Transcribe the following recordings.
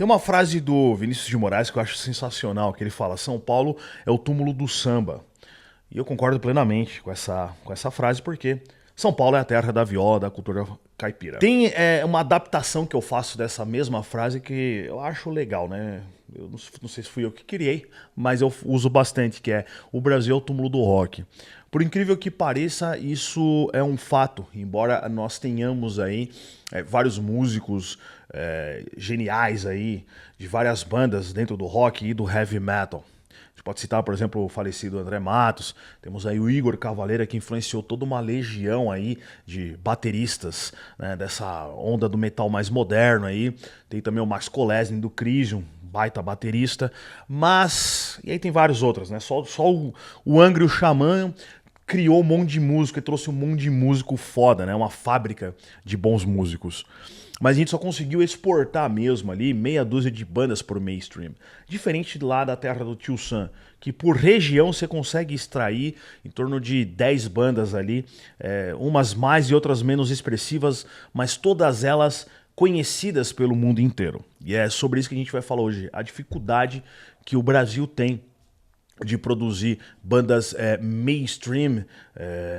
Tem uma frase do Vinícius de Moraes que eu acho sensacional, que ele fala: São Paulo é o túmulo do samba. E eu concordo plenamente com essa frase, porque São Paulo é a terra da viola, da cultura caipira. Tem uma adaptação que eu faço dessa mesma frase que eu acho legal, né? Eu não sei se fui eu que criei, mas eu uso bastante, que é: o Brasil é o túmulo do rock. Por incrível que pareça, isso é um fato, embora nós tenhamos aí vários músicos geniais aí, de várias bandas dentro do rock e do heavy metal. A gente pode citar, por exemplo, o falecido André Matos. Temos aí o Igor Cavaleira, que influenciou toda uma legião aí de bateristas, né, dessa onda do metal mais moderno aí. Tem também o Max Kolesny do Crisium, baita baterista. Mas, e aí tem vários outros, né? Só o Angra e o Xamã criou um monte de músico e trouxe um monte de músico foda, né? Uma fábrica de bons músicos. Mas a gente só conseguiu exportar mesmo ali meia dúzia de bandas pro mainstream. Diferente lá da terra do Tio Sam, que por região você consegue extrair em torno de 10 bandas ali, umas mais e outras menos expressivas, mas todas elas conhecidas pelo mundo inteiro. E é sobre isso que a gente vai falar hoje, a dificuldade que o Brasil tem de produzir bandas mainstream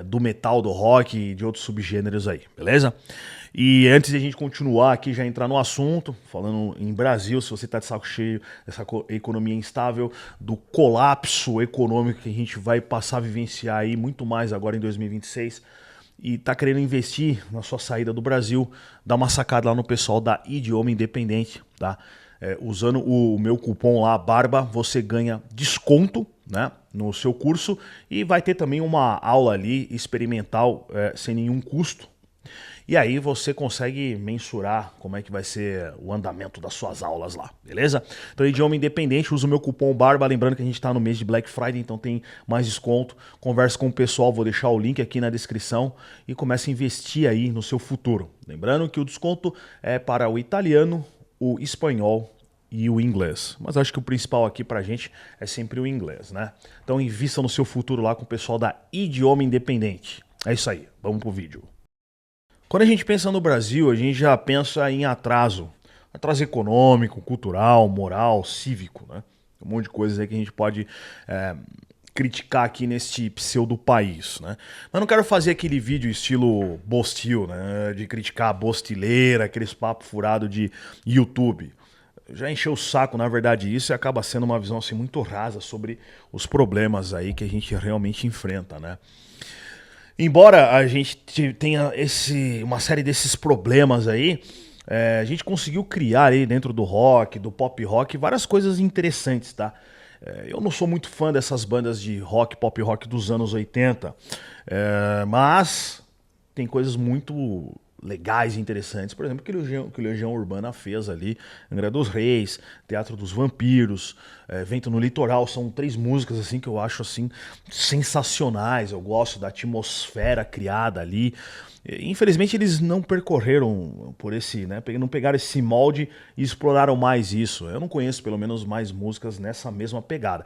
do metal, do rock e de outros subgêneros aí, beleza? E antes de a gente continuar aqui, já entrar no assunto, falando em Brasil, se você tá de saco cheio dessa economia instável, do colapso econômico que a gente vai passar a vivenciar aí muito mais agora em 2026, e tá querendo investir na sua saída do Brasil, dá uma sacada lá no pessoal da Idioma Independente, tá? Usando o meu cupom lá, BARBA, você ganha desconto, né, no seu curso, e vai ter também uma aula ali experimental sem nenhum custo. E aí você consegue mensurar como é que vai ser o andamento das suas aulas lá, beleza? Então, Idioma Independente, usa o meu cupom BARBA, lembrando que a gente está no mês de Black Friday, então tem mais desconto. Conversa com o pessoal, vou deixar o link aqui na descrição e comece a investir aí no seu futuro. Lembrando que o desconto é para o italiano, o espanhol e o inglês. Mas acho que o principal aqui pra gente é sempre o inglês, né? Então invista no seu futuro lá com o pessoal da Idioma Independente. É isso aí, vamos pro vídeo. Quando a gente pensa no Brasil, a gente já pensa em atraso. Atraso econômico, cultural, moral, cívico, né? Um monte de coisas aí que a gente pode criticar aqui neste pseudo país, né? Mas não quero fazer aquele vídeo estilo Bostil, né? De criticar a bostileira, aqueles papos furados de YouTube. Já encheu o saco, na verdade, isso, e acaba sendo uma visão assim muito rasa sobre os problemas aí que a gente realmente enfrenta, né? Embora a gente tenha uma série desses problemas aí, a gente conseguiu criar aí dentro do rock, do pop rock, várias coisas interessantes, tá? Eu não sou muito fã dessas bandas de rock, pop rock dos anos 80, mas tem coisas muito legais e interessantes. Por exemplo, que o Legião Urbana fez ali, Angra dos Reis, Teatro dos Vampiros, Vento no Litoral, são 3 músicas assim que eu acho assim sensacionais. Eu gosto da atmosfera criada ali. Infelizmente eles não percorreram por esse, né, não pegaram esse molde e exploraram mais isso. Eu não conheço pelo menos mais músicas nessa mesma pegada.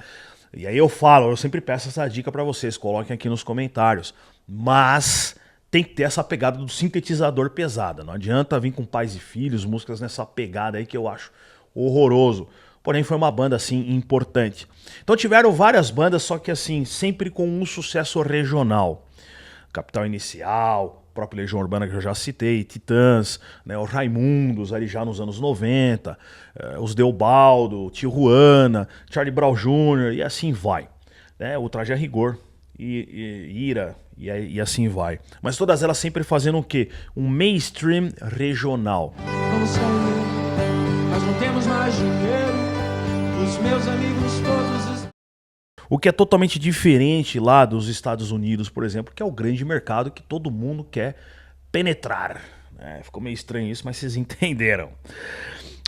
E aí eu sempre peço essa dica pra vocês, coloquem aqui nos comentários. Mas tem que ter essa pegada do sintetizador pesada. Não adianta vir com Pais e Filhos, músicas nessa pegada aí que eu acho horroroso. Porém, foi uma banda, assim, importante. Então tiveram várias bandas, só que, assim, sempre com um sucesso regional. Capital Inicial, o próprio Legião Urbana que eu já citei, Titãs, né, os Raimundos ali já nos anos 90, os Deobaldo, Tijuana, Charlie Brown Jr. e assim vai. O Traje a Rigor e Ira e assim vai. Mas todas elas sempre fazendo o quê? Um mainstream regional. Vamos sair, nós não temos mais dinheiro, os meus amigos todos. O que é totalmente diferente lá dos Estados Unidos, por exemplo, que é o grande mercado que todo mundo quer penetrar. Ficou meio estranho isso, mas vocês entenderam.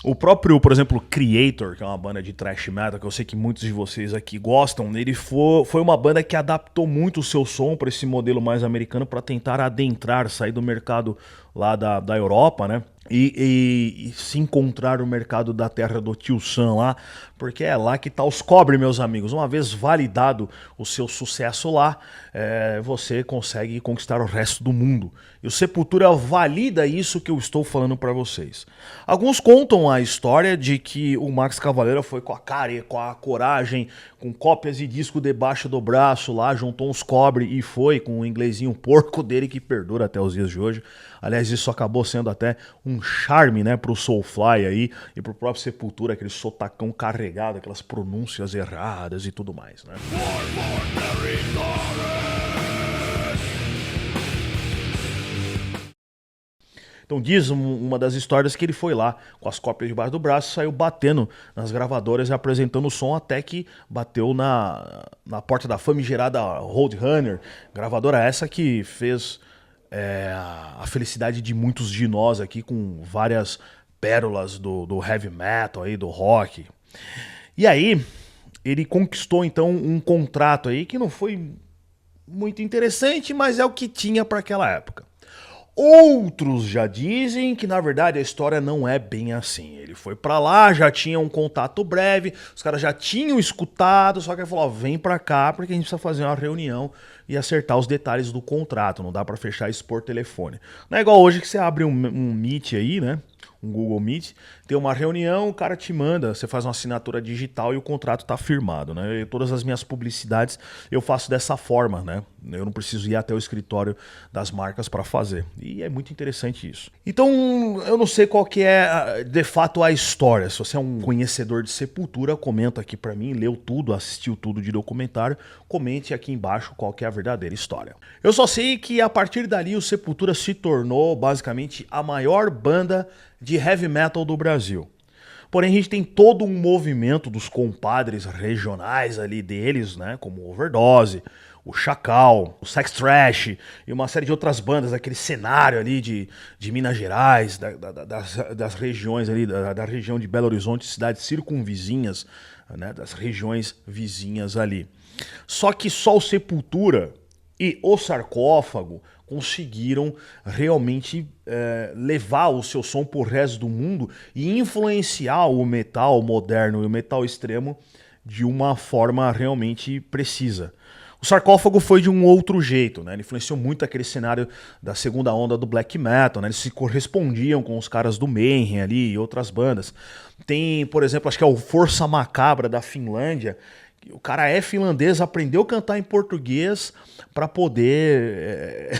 O próprio, por exemplo, Creator, que é uma banda de thrash metal, que eu sei que muitos de vocês aqui gostam, ele foi uma banda que adaptou muito o seu som para esse modelo mais americano para tentar adentrar, sair do mercado lá da Europa, né? E se encontrar no mercado da terra do Tio Sam lá, porque é lá que tá os cobre, meus amigos. Uma vez validado o seu sucesso lá, você consegue conquistar o resto do mundo. E o Sepultura valida isso que eu estou falando para vocês. Alguns contam a história de que o Max Cavalera foi com a cara e com a coragem, com cópias de disco debaixo do braço lá, juntou uns cobre e foi com o inglesinho porco dele que perdura até os dias de hoje. Aliás, isso acabou sendo até um charme, né, pro Soulfly aí e pro próprio Sepultura, aquele sotacão carregado, aquelas pronúncias erradas e tudo mais, né? Então diz uma das histórias que ele foi lá com as cópias debaixo do braço, saiu batendo nas gravadoras e apresentando o som até que bateu na porta da famigerada Roadrunner, gravadora essa que fez a felicidade de muitos de nós aqui com várias pérolas do heavy metal aí, do rock. E aí ele conquistou então um contrato aí que não foi muito interessante, mas é o que tinha para aquela época. Outros já dizem que na verdade a história não é bem assim. Ele foi pra lá, já tinha um contato breve, os caras já tinham escutado, só que ele falou, ó, vem pra cá porque a gente precisa fazer uma reunião e acertar os detalhes do contrato, não dá pra fechar isso por telefone. Não é igual hoje que você abre um Meet aí, né? Um Google Meet, tem uma reunião, o cara te manda, você faz uma assinatura digital e o contrato tá firmado, né? Todas as minhas publicidades eu faço dessa forma, né? Eu não preciso ir até o escritório das marcas para fazer. E é muito interessante isso. Então, eu não sei qual que é de fato a história. Se você é um conhecedor de Sepultura, comenta aqui para mim, leu tudo, assistiu tudo de documentário, comente aqui embaixo qual que é a verdadeira história. Eu só sei que a partir dali o Sepultura se tornou basicamente a maior banda de heavy metal do Brasil. Porém, a gente tem todo um movimento dos compadres regionais ali deles, né? Como o Overdose, o Chacal, o Sex Trash e uma série de outras bandas daquele cenário ali de Minas Gerais, das regiões ali, da região de Belo Horizonte, cidades circunvizinhas, né? Das regiões vizinhas ali. Só que só o Sepultura e o Sarcófago conseguiram realmente levar o seu som pro resto do mundo e influenciar o metal moderno e o metal extremo de uma forma realmente precisa. O Sarcófago foi de um outro jeito, né? Ele influenciou muito aquele cenário da segunda onda do black metal, né? Eles se correspondiam com os caras do Mayhem ali e outras bandas. Tem, por exemplo, acho que é o Força Macabra da Finlândia. O cara é finlandês, aprendeu a cantar em português para poder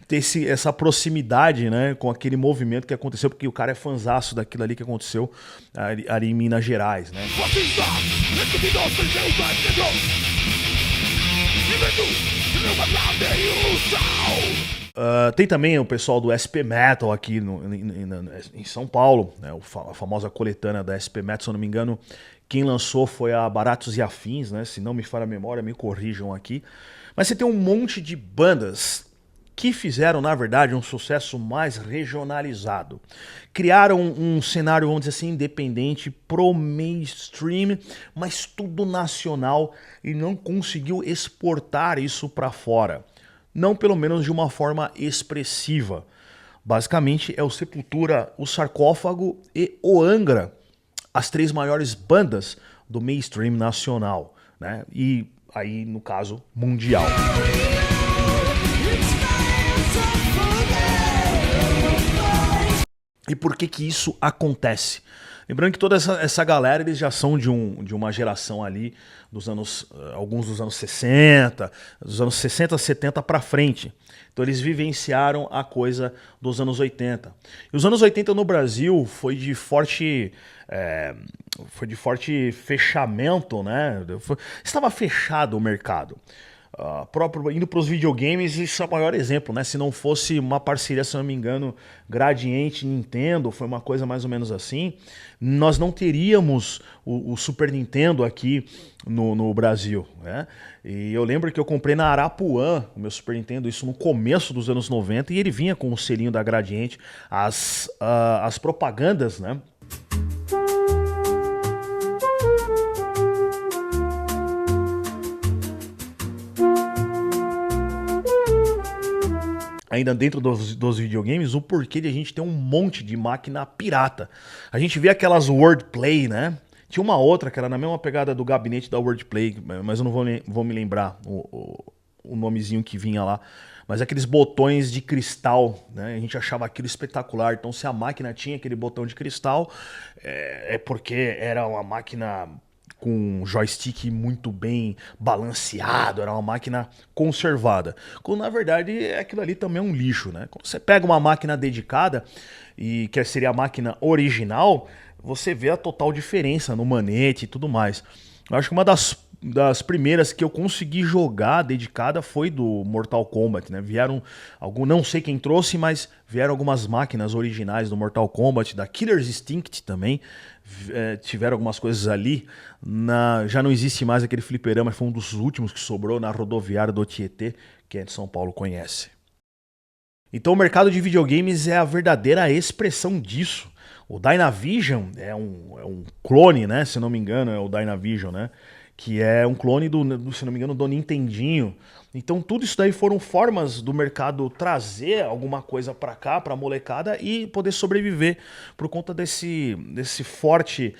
ter essa proximidade, né, com aquele movimento que aconteceu, porque o cara é fanzaço daquilo ali que aconteceu ali em Minas Gerais, né? Tem também o pessoal do SP Metal aqui em São Paulo, né, a famosa coletânea da SP Metal, se eu não me engano, quem lançou foi a Baratos e Afins, né? Se não me falha a memória, me corrijam aqui. Mas você tem um monte de bandas que fizeram, na verdade, um sucesso mais regionalizado. Criaram um cenário, vamos dizer assim, independente pro mainstream, mas tudo nacional e não conseguiu exportar isso para fora. Não pelo menos de uma forma expressiva. Basicamente é o Sepultura, o Sarcófago e o Angra, as três maiores bandas do mainstream nacional, né? E aí, no caso, mundial. E por que que isso acontece? Lembrando que toda essa galera, eles já são de uma geração ali dos anos, alguns dos anos 60, 70 para frente. Então eles vivenciaram a coisa dos anos 80. E os anos 80 no Brasil foi de forte fechamento, né? Estava fechado o mercado. Indo para os videogames, isso é o maior exemplo, né? Se não fosse uma parceria, se não me engano, Gradiente Nintendo, foi uma coisa mais ou menos assim, nós não teríamos o Super Nintendo aqui no Brasil, né? E eu lembro que eu comprei na Arapuã o meu Super Nintendo, isso no começo dos anos 90, e ele vinha com o selinho da Gradiente, as propagandas, né? ainda dentro dos videogames, o porquê de a gente ter um monte de máquina pirata. A gente vê aquelas wordplay, né? Tinha uma outra que era na mesma pegada do gabinete da wordplay, mas eu não vou me lembrar o nomezinho que vinha lá. Mas aqueles botões de cristal, né? A gente achava aquilo espetacular. Então, se a máquina tinha aquele botão de cristal, é porque era uma máquina com um joystick muito bem balanceado, era uma máquina conservada. Quando na verdade aquilo ali também é um lixo, né? Quando você pega uma máquina dedicada e que seria a máquina original, você vê a total diferença no manete e tudo mais. Eu acho que uma das primeiras que eu consegui jogar dedicada foi do Mortal Kombat, né? Vieram não sei quem trouxe, mas vieram algumas máquinas originais do Mortal Kombat, da Killer's Instinct também. Tiveram algumas coisas ali. Já não existe mais aquele fliperama, foi um dos últimos que sobrou na rodoviária do Tietê, quem é de São Paulo conhece. Então o mercado de videogames é a verdadeira expressão disso. O Dynavision é um clone, né? Se não me engano, é o Dynavision, né? Que é um clone se não me engano, do Nintendinho. Então tudo isso daí foram formas do mercado trazer alguma coisa pra cá, pra molecada, e poder sobreviver por conta desse forte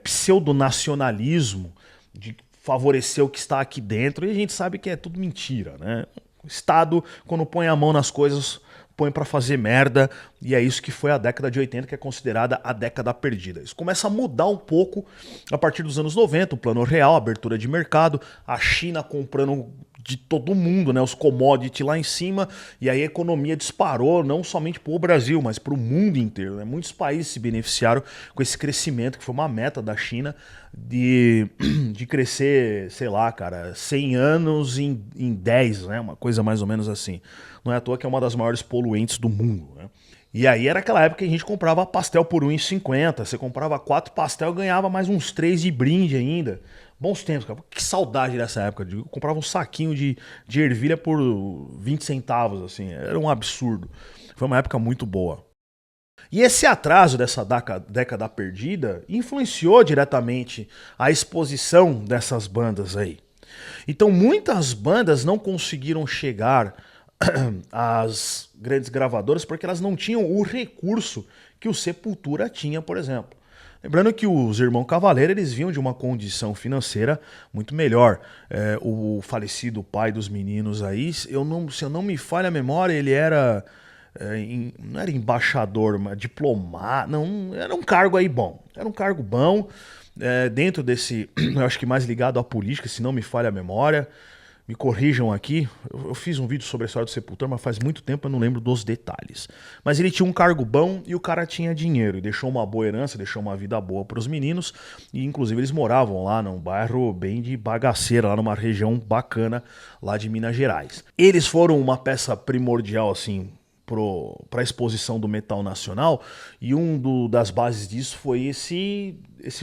pseudonacionalismo de favorecer o que está aqui dentro. E a gente sabe que é tudo mentira, né? O Estado, quando põe a mão nas coisas, põe pra fazer merda, e é isso que foi a década de 80, que é considerada a década perdida. Isso começa a mudar um pouco a partir dos anos 90, o plano real, a abertura de mercado, a China comprando de todo mundo, né, os commodities lá em cima, e aí a economia disparou, não somente para o Brasil, mas para o mundo inteiro, né? Muitos países se beneficiaram com esse crescimento, que foi uma meta da China, de crescer, sei lá, cara, 100 anos em 10, né? Uma coisa mais ou menos assim. Não é à toa que é uma das maiores poluentes do mundo, né? E aí era aquela época que a gente comprava pastel por R$1,50. Você comprava 4 pastel e ganhava mais uns 3 de brinde ainda. Bons tempos, cara. Que saudade dessa época. Eu comprava um saquinho de ervilha por 20 centavos, assim. Era um absurdo. Foi uma época muito boa. E esse atraso dessa década perdida influenciou diretamente a exposição dessas bandas aí. Então muitas bandas não conseguiram chegar às grandes gravadoras porque elas não tinham o recurso que o Sepultura tinha, por exemplo. Lembrando que os Irmãos Cavaleira, eles vinham de uma condição financeira muito melhor. O falecido pai dos meninos aí, se eu não me falha a memória, ele era... não era embaixador, mas diplomata, não, era um cargo aí bom. Era um cargo bom, dentro desse, eu acho que mais ligado à política, se não me falha a memória. Me corrijam aqui, eu fiz um vídeo sobre a história do Sepultura, mas faz muito tempo eu não lembro dos detalhes. Mas ele tinha um cargo bom e o cara tinha dinheiro, e deixou uma boa herança, deixou uma vida boa para os meninos, e inclusive eles moravam lá num bairro bem de bagaceira, lá numa região bacana lá de Minas Gerais. Eles foram uma peça primordial, assim, para a exposição do metal nacional, e das bases disso foi esse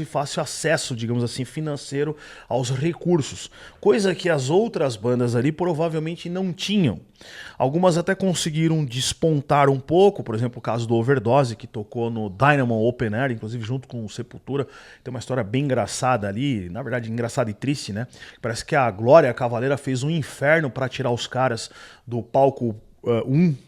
fácil acesso, digamos assim, financeiro aos recursos, coisa que as outras bandas ali provavelmente não tinham. Algumas até conseguiram despontar um pouco, por exemplo o caso do Overdose, que tocou no Dynamo Open Air, inclusive junto com o Sepultura. Tem uma história bem engraçada ali, na verdade engraçada e triste, né? Parece que a Glória Cavaleira fez um inferno para tirar os caras do palco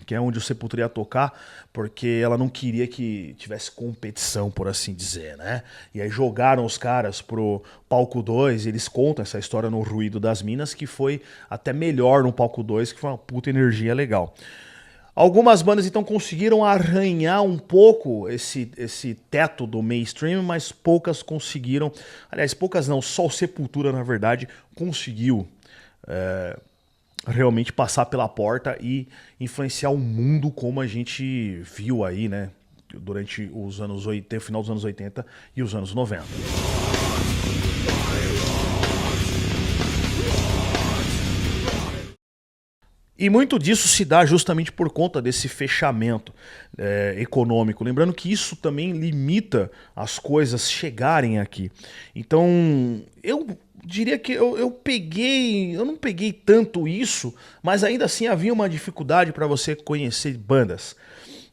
que é onde o Sepultura ia tocar, porque ela não queria que tivesse competição, por assim dizer, né? E aí jogaram os caras pro palco 2, e eles contam essa história no Ruído das Minas, que foi até melhor no palco 2, que foi uma puta energia legal. Algumas bandas então conseguiram arranhar um pouco esse teto do mainstream, mas poucas conseguiram. Aliás, poucas não, só o Sepultura, na verdade, conseguiu realmente passar pela porta e influenciar o mundo como a gente viu aí, né, durante os anos 80, final dos anos 80 e os anos 90. E muito disso se dá justamente por conta desse fechamento econômico. Lembrando que isso também limita as coisas chegarem aqui. Então, eu diria que eu não peguei tanto isso, mas ainda assim havia uma dificuldade para você conhecer bandas.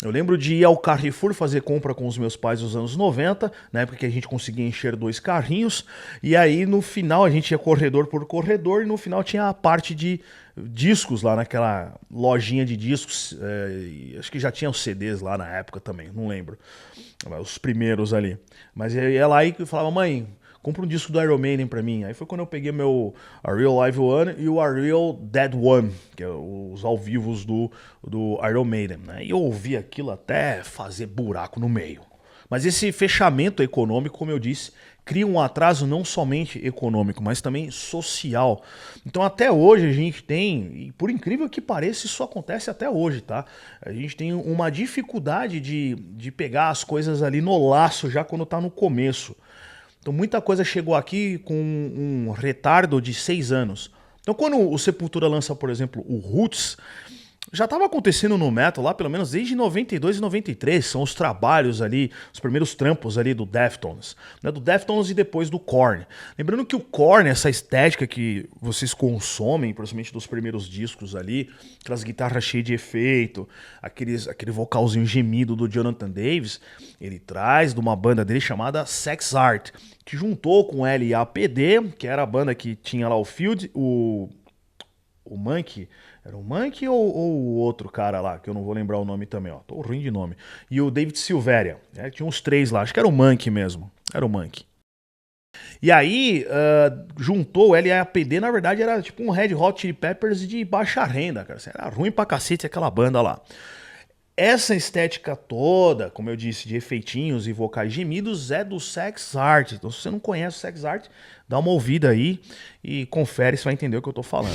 Eu lembro de ir ao Carrefour fazer compra com os meus pais nos anos 90, na época que a gente conseguia encher 2 carrinhos, e aí no final a gente ia corredor por corredor, e no final tinha a parte de discos lá naquela lojinha de discos, acho que já tinha os CDs lá na época também, não lembro, os primeiros ali. Mas eu ia lá e falava, mãe, compra um disco do Iron Maiden pra mim. Aí foi quando eu peguei meu A Real Live One e o A Real Dead One, que é os ao vivos do Iron Maiden, né? E eu ouvi aquilo até fazer buraco no meio. Mas esse fechamento econômico, como eu disse, cria um atraso não somente econômico, mas também social. Então até hoje a gente tem, e por incrível que pareça, isso acontece até hoje, tá? A gente tem uma dificuldade de pegar as coisas ali no laço já quando tá no começo. Então muita coisa chegou aqui com um retardo de 6 anos. Então quando o Sepultura lança, por exemplo, o Roots, já estava acontecendo no metal lá pelo menos desde 92 e 93, são os trabalhos ali, os primeiros trampos ali do Deftones, né, do Deftones e depois do Korn. Lembrando que o Korn, essa estética que vocês consomem, principalmente dos primeiros discos ali, aquelas guitarras cheias de efeito, aquele vocalzinho gemido do Jonathan Davis, ele traz de uma banda dele chamada Sex Art, que juntou com o LAPD, que era a banda que tinha lá o Field, o Monkey. Era o Monkey ou o outro cara lá, que eu não vou lembrar o nome também, ó. Tô ruim de nome. E o David Silveria. Né? Tinha uns 3 lá, acho que era o Monkey mesmo. Era o Monkey. E aí, juntou o LAPD, na verdade era tipo um Red Hot Chili Peppers de baixa renda, cara. Era ruim pra cacete aquela banda lá. Essa estética toda, como eu disse, de efeitinhos e vocais gemidos é do Sex Art. Então se você não conhece o Sex Art, dá uma ouvida aí e confere, você vai entender o que eu tô falando.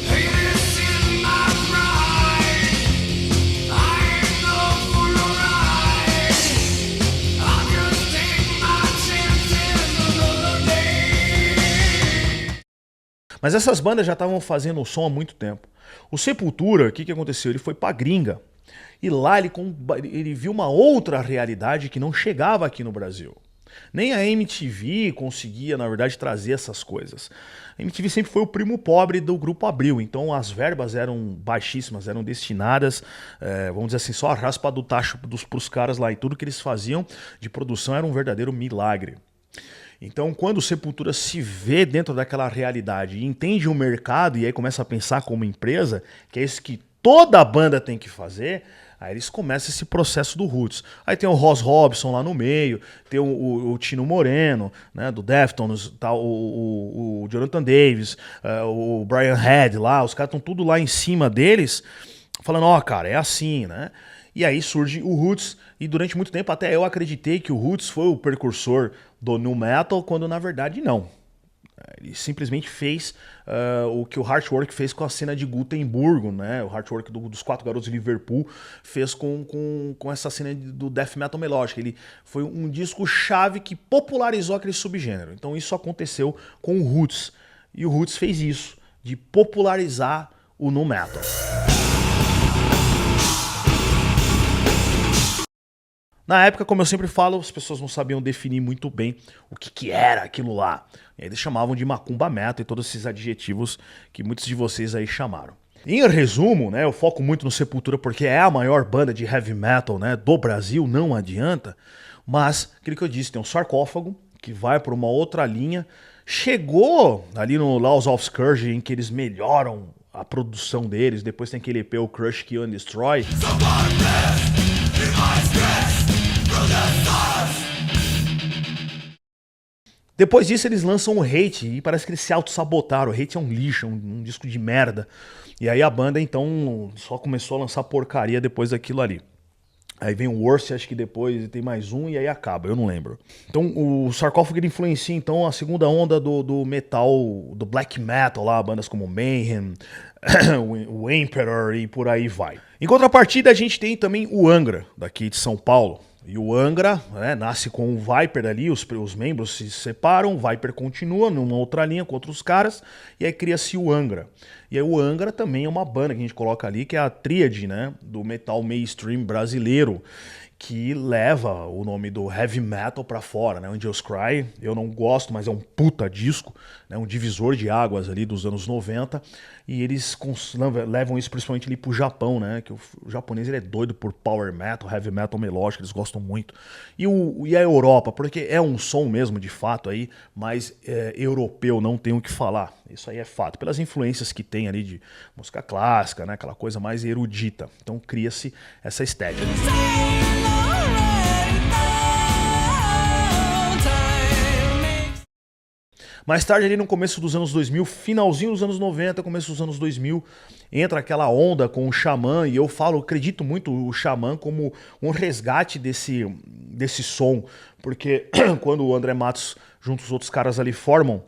Mas essas bandas já estavam fazendo o som há muito tempo. O Sepultura, o que aconteceu? Ele foi pra gringa. E lá ele viu uma outra realidade que não chegava aqui no Brasil. Nem a MTV conseguia, na verdade, trazer essas coisas. A MTV sempre foi o primo pobre do Grupo Abril, então as verbas eram baixíssimas, eram destinadas, vamos dizer assim, só a raspa do tacho pros caras lá. E tudo que eles faziam de produção era um verdadeiro milagre. Então, quando o Sepultura se vê dentro daquela realidade e entende o mercado e aí começa a pensar como empresa, que é isso que toda banda tem que fazer, aí eles começam esse processo do Roots. Aí tem o Ross Robson lá no meio, tem o Tino Moreno, né, do Deftones, tá, o Jonathan Davis, o Brian Head lá, os caras estão tudo lá em cima deles, falando, ó, cara, é assim, né? E aí surge o Roots, e durante muito tempo até eu acreditei que o Roots foi o precursor do nu metal, quando na verdade não. Ele simplesmente fez o que o Heartwork fez com a cena de Gotemburgo, né? O Heartwork dos 4 garotos de Liverpool fez com essa cena do death metal melódico. Ele foi um disco chave que popularizou aquele subgênero. Então isso aconteceu com o Roots. E o Roots fez isso, de popularizar o nu metal. Na época, como eu sempre falo, as pessoas não sabiam definir muito bem o que era aquilo lá. E aí eles chamavam de macumba metal e todos esses adjetivos que muitos de vocês aí chamaram. Em resumo, né, eu foco muito no Sepultura porque é a maior banda de heavy metal, né, do Brasil, não adianta. Mas, aquilo que eu disse, tem um Sarcófago, que vai para uma outra linha. Chegou ali no Laws of Scourge, em que eles melhoram a produção deles. Depois tem aquele EP, o Crush, Kill and Destroy. Depois disso eles lançam o Hate e parece que eles se auto-sabotaram. O Hate é um lixo, um disco de merda. E aí a banda então só começou a lançar porcaria depois daquilo ali. Aí vem o Worst, acho que depois tem mais um e aí acaba, eu não lembro. Então o Sarcófago ele influencia então a segunda onda do metal, do black metal lá, bandas como Mayhem, o Emperor e por aí vai. Em contrapartida a gente tem também o Angra, daqui de São Paulo. E o Angra, né, nasce com o Viper ali, os membros se separam, o Viper continua numa outra linha com outros caras, e aí cria-se o Angra. E aí o Angra também é uma banda que a gente coloca ali, que é a tríade, né, do metal mainstream brasileiro, que leva o nome do heavy metal pra fora, né? Angels Cry, eu não gosto, mas é um puta disco, né? Um divisor de águas ali dos anos 90, e eles levam isso principalmente ali pro Japão, né? Que o japonês ele é doido por power metal, heavy metal melódico, eles gostam muito. E a Europa, porque é um som mesmo de fato aí, mas europeu, não tem o que falar. Isso aí é fato, pelas influências que tem ali de música clássica, né? Aquela coisa mais erudita. Então cria-se essa estética. Mais tarde, ali no começo dos anos 2000, finalzinho dos anos 90, começo dos anos 2000, entra aquela onda com o Xamã, e eu acredito muito o Xamã como um resgate desse som, porque quando o André Matos, junto com os outros caras ali, formam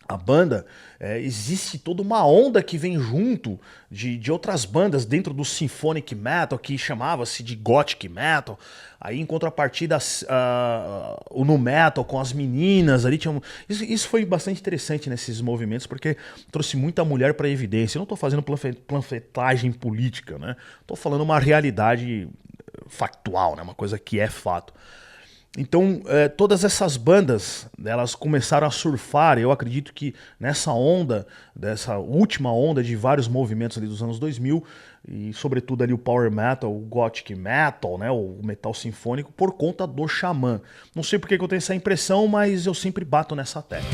a banda, existe toda uma onda que vem junto de outras bandas dentro do symphonic metal, que chamava-se de gothic metal. Aí em contrapartida o nu metal com as meninas ali isso foi bastante interessante nesses movimentos, porque trouxe muita mulher para evidência. Eu não estou fazendo panfletagem política, né? Estou falando uma realidade factual, né? Uma coisa que é fato. Então, todas essas bandas, elas começaram a surfar, eu acredito que nessa onda, dessa última onda de vários movimentos ali dos anos 2000, e sobretudo ali o power metal, o gothic metal, né, o metal sinfônico, por conta do Xamã. Não sei porque que eu tenho essa impressão, mas eu sempre bato nessa tecla.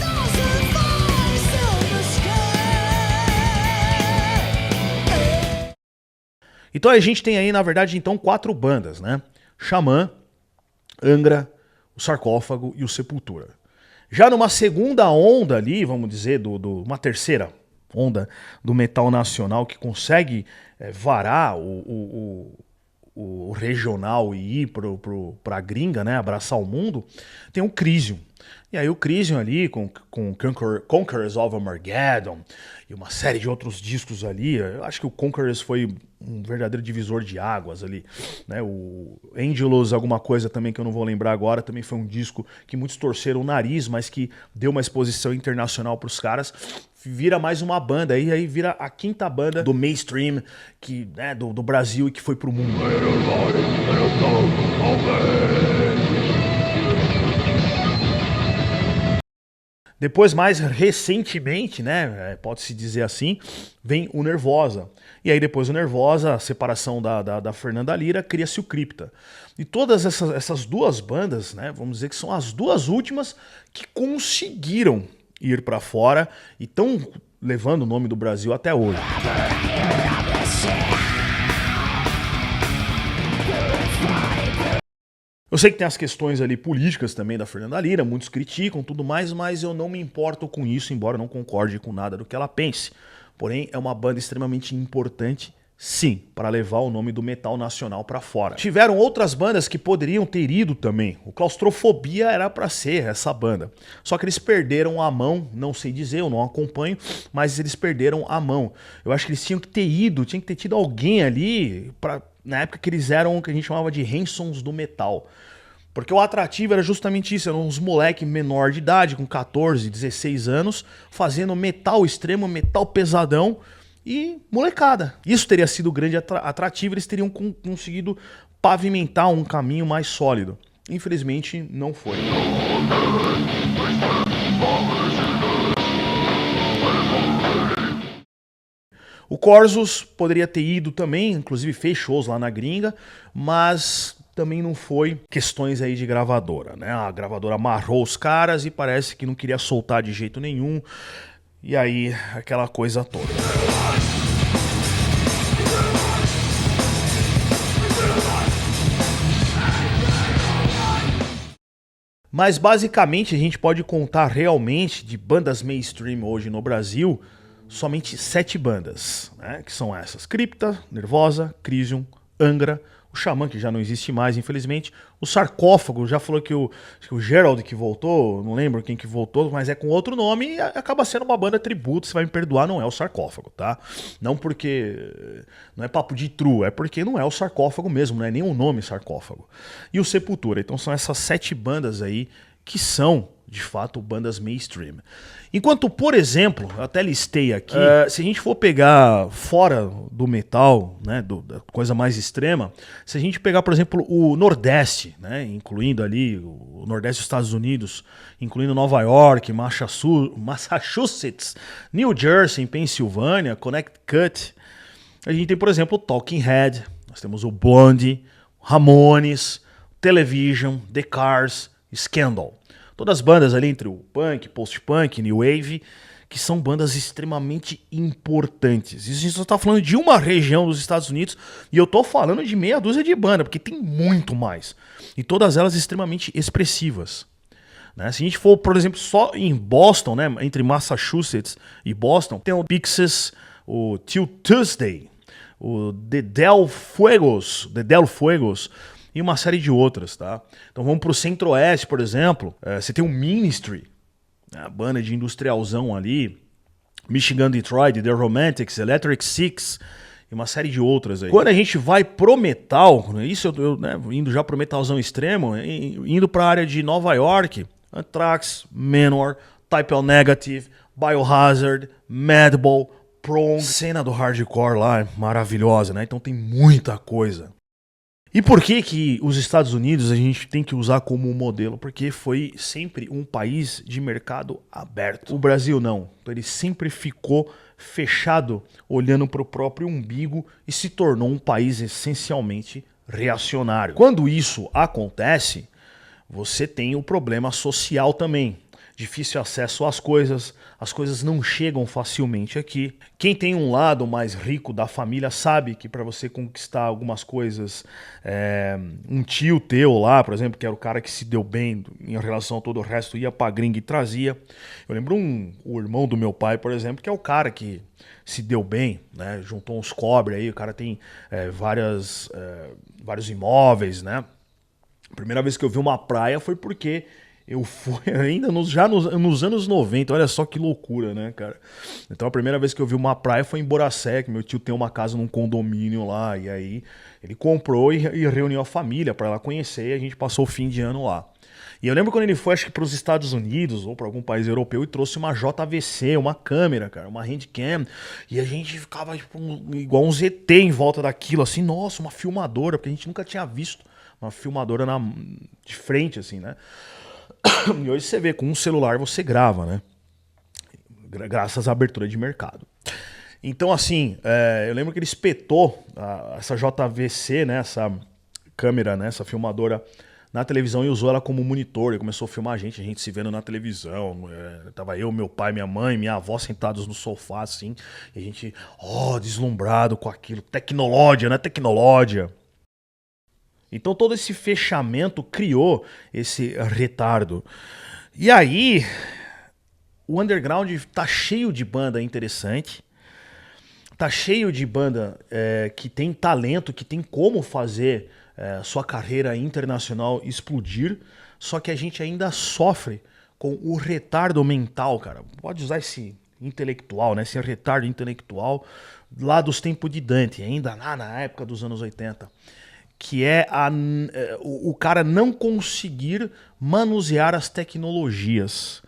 Então a gente tem aí, na verdade, então 4 bandas, né? Xamã, Angra, o Sarcófago e o Sepultura. Já numa segunda onda ali, vamos dizer, uma terceira onda do metal nacional que consegue varar o regional e ir pra gringa, né, abraçar o mundo, tem o Crisium. E aí o Crisium ali, com Conquerors of Armageddon e uma série de outros discos ali, eu acho que o Conquerors foi um verdadeiro divisor de águas ali, né? O Angelus, alguma coisa também que eu não vou lembrar agora, também foi um disco que muitos torceram o nariz, mas que deu uma exposição internacional pros caras. Vira mais uma banda, e aí vira a quinta banda do mainstream que, né, do Brasil e que foi pro mundo. Depois, mais recentemente, né, pode-se dizer assim, vem o Nervosa. E aí depois o Nervosa, a separação da Fernanda Lira, cria-se o Cripta. E todas essas duas bandas, né, vamos dizer que são as duas últimas que conseguiram ir para fora e estão levando o nome do Brasil até hoje. Eu sei que tem as questões ali políticas também da Fernanda Lira, muitos criticam tudo mais, mas eu não me importo com isso, embora eu não concorde com nada do que ela pense. Porém, é uma banda extremamente importante, sim, para levar o nome do metal nacional para fora. Tiveram outras bandas que poderiam ter ido também. O Claustrofobia era para ser essa banda. Só que eles perderam a mão, não sei dizer, eu não acompanho, mas eles perderam a mão. Eu acho que eles tinham que ter ido, tinha que ter tido alguém ali na época que eles eram o que a gente chamava de Hansons do metal. Porque o atrativo era justamente isso, eram uns moleque menor de idade, com 14, 16 anos, fazendo metal extremo, metal pesadão e molecada. Isso teria sido o grande atrativo, eles teriam conseguido pavimentar um caminho mais sólido. Infelizmente, não foi. O Corsos poderia ter ido também, inclusive fez shows lá na gringa, mas também não foi. Questões aí de gravadora, né? A gravadora amarrou os caras e parece que não queria soltar de jeito nenhum. E aí, aquela coisa toda. Mas basicamente a gente pode contar realmente de bandas mainstream hoje no Brasil somente 7 bandas, né? Que são essas: Cripta, Nervosa, Crisium, Angra, o Xamã, que já não existe mais, infelizmente, o Sarcófago, já falou que o Gerald que voltou, não lembro quem que voltou, mas é com outro nome e acaba sendo uma banda tributo, você vai me perdoar, não é o Sarcófago, tá? Não porque, não é papo de true, é porque não é o Sarcófago mesmo, não é nem o nome Sarcófago. E o Sepultura, então são essas 7 bandas aí que são, de fato, bandas mainstream. Enquanto, por exemplo, eu até listei aqui, se a gente for pegar fora do metal, né, da coisa mais extrema, se a gente pegar, por exemplo, o Nordeste, né, incluindo ali o Nordeste dos Estados Unidos, incluindo Nova York, Massachusetts, New Jersey, Pensilvânia, Connecticut, a gente tem, por exemplo, o Talking Head, nós temos o Blondie, Ramones, Television, The Cars, Scandal. Todas as bandas ali entre o punk, post-punk, new wave, que são bandas extremamente importantes. Isso a gente só está falando de uma região dos Estados Unidos e eu tô falando de meia dúzia de bandas, porque tem muito mais. E todas elas extremamente expressivas. Né? Se a gente for, por exemplo, só em Boston, né, entre Massachusetts e Boston, tem o Pixies, o Till Tuesday, o The Del Fuegos, e uma série de outras, tá? Então vamos pro Centro-Oeste, por exemplo, você tem o Ministry, a banda de industrialzão ali, Michigan Detroit, The Romantics, Electric Six e uma série de outras aí. Quando a gente vai pro metal, isso eu né, indo já pro metalzão extremo, indo pra área de Nova York, Anthrax, Manowar, Type O Negative, Biohazard, Madball, Prong, cena do hardcore lá é maravilhosa, né? Então tem muita coisa. E por que os Estados Unidos a gente tem que usar como modelo? Porque foi sempre um país de mercado aberto. O Brasil não. Então ele sempre ficou fechado, olhando para o próprio umbigo e se tornou um país essencialmente reacionário. Quando isso acontece, você tem o problema social também. Difícil acesso às coisas, as coisas não chegam facilmente aqui. Quem tem um lado mais rico da família sabe que para você conquistar algumas coisas, um tio teu lá, por exemplo, que era o cara que se deu bem em relação a todo o resto, ia pra gringa e trazia. Eu lembro o irmão do meu pai, por exemplo, que é o cara que se deu bem, né? Juntou uns cobre aí, o cara tem vários imóveis, né? A primeira vez que eu vi uma praia foi porque eu fui ainda nos anos 90, olha só que loucura, né, cara? Então a primeira vez que eu vi uma praia foi em Boracé, que meu tio tem uma casa num condomínio lá, e aí ele comprou e reuniu a família para lá conhecer, e a gente passou o fim de ano lá. E eu lembro quando ele foi, acho que para os Estados Unidos ou para algum país europeu, e trouxe uma JVC, uma câmera, cara, uma handcam, e a gente ficava tipo, igual um ZT em volta daquilo, assim, nossa, uma filmadora, porque a gente nunca tinha visto uma filmadora de frente, assim, né? E hoje você vê, com um celular você grava, né? Graças à abertura de mercado. Então, assim, eu lembro que ele espetou essa JVC, né? Essa câmera, né? Essa filmadora na televisão e usou ela como monitor. E começou a filmar a gente se vendo na televisão. Tava eu, meu pai, minha mãe, minha avó sentados no sofá, assim. E a gente, deslumbrado com aquilo. Tecnológia, né? Tecnológia. Então todo esse fechamento criou esse retardo. E aí, o underground tá cheio de banda interessante, tá cheio de banda que tem talento, que tem como fazer sua carreira internacional explodir, só que a gente ainda sofre com o retardo mental, cara. Pode usar esse intelectual, né? Esse retardo intelectual lá dos tempos de Dante, ainda lá na época dos anos 80. Que é o cara não conseguir manusear as tecnologias.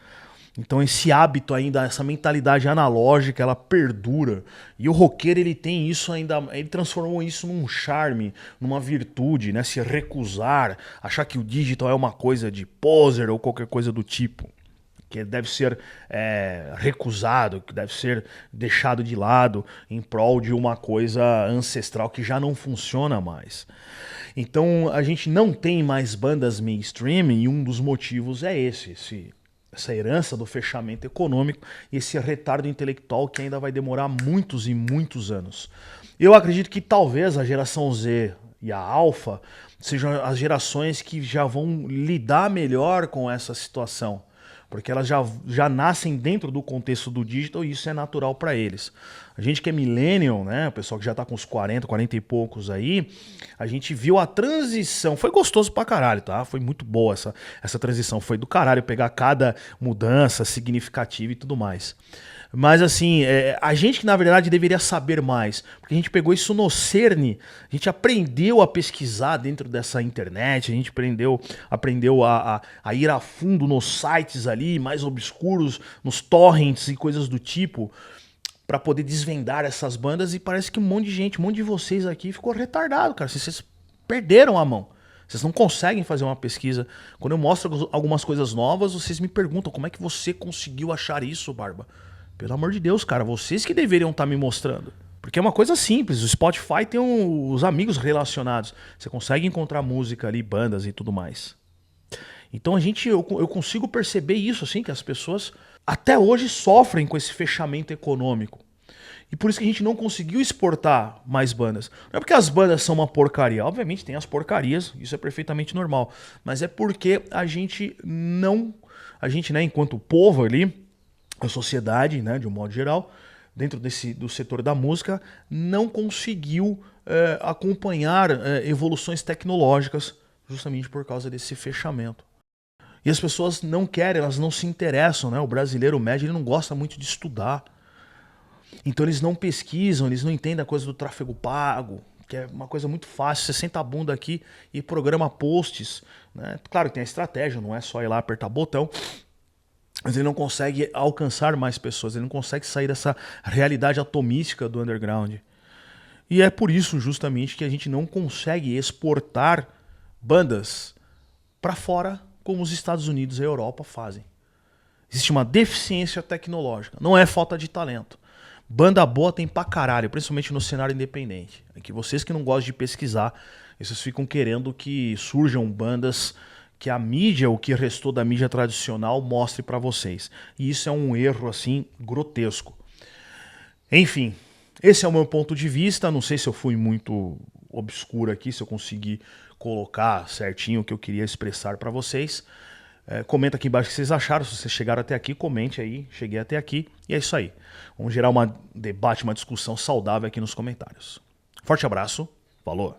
Então esse hábito ainda, essa mentalidade analógica, ela perdura. E o roqueiro, ele tem isso ainda, ele transformou isso num charme, numa virtude, né? Se recusar, achar que o digital é uma coisa de poser ou qualquer coisa do tipo. Que deve ser recusado, que deve ser deixado de lado em prol de uma coisa ancestral que já não funciona mais. Então a gente não tem mais bandas mainstream e um dos motivos é essa herança do fechamento econômico e esse retardo intelectual que ainda vai demorar muitos e muitos anos. Eu acredito que talvez a geração Z e a Alpha sejam as gerações que já vão lidar melhor com essa situação. porque elas já nascem dentro do contexto do digital e isso é natural para eles. A gente que é millennial, né, o pessoal que já tá com uns 40, 40 e poucos aí, a gente viu a transição, foi gostoso pra caralho, tá? Foi muito boa essa transição, foi do caralho pegar cada mudança significativa e tudo mais. Mas assim, a gente que na verdade deveria saber mais, porque a gente pegou isso no cerne, a gente aprendeu a pesquisar dentro dessa internet, a gente aprendeu a ir a fundo nos sites ali, mais obscuros, nos torrents e coisas do tipo, pra poder desvendar essas bandas e parece que um monte de gente, um monte de vocês aqui ficou retardado, cara. Vocês perderam a mão. Vocês não conseguem fazer uma pesquisa. Quando eu mostro algumas coisas novas, vocês me perguntam como é que você conseguiu achar isso, Barba? Pelo amor de Deus, cara, vocês que deveriam estar me mostrando. Porque é uma coisa simples, o Spotify tem os amigos relacionados. Você consegue encontrar música ali, bandas e tudo mais. Então eu consigo perceber isso, assim, que as pessoas até hoje sofrem com esse fechamento econômico. E por isso que a gente não conseguiu exportar mais bandas. Não é porque as bandas são uma porcaria. Obviamente tem as porcarias, isso é perfeitamente normal. Mas é porque a gente, né, enquanto povo ali, a sociedade, né, de um modo geral, dentro do setor da música, não conseguiu acompanhar evoluções tecnológicas justamente por causa desse fechamento. E as pessoas não querem, elas não se interessam, né? O brasileiro médio ele não gosta muito de estudar. Então eles não pesquisam, eles não entendem a coisa do tráfego pago, que é uma coisa muito fácil, você senta a bunda aqui e programa posts, né? Claro que tem a estratégia, não é só ir lá apertar botão, mas ele não consegue alcançar mais pessoas, ele não consegue sair dessa realidade atomística do underground. E é por isso justamente que a gente não consegue exportar bandas para fora como os Estados Unidos e a Europa fazem. Existe uma deficiência tecnológica, não é falta de talento. Banda boa tem pra caralho, principalmente no cenário independente. É que vocês que não gostam de pesquisar, vocês ficam querendo que surjam bandas que a mídia, o que restou da mídia tradicional, mostre pra vocês. E isso é um erro, assim, grotesco. Enfim, esse é o meu ponto de vista. Não sei se eu fui muito obscuro aqui, se eu consegui colocar certinho o que eu queria expressar pra vocês. Comenta aqui embaixo o que vocês acharam. Se vocês chegaram até aqui, comente aí. Cheguei até aqui. E é isso aí. Vamos gerar um debate, uma discussão saudável aqui nos comentários. Forte abraço. Falou.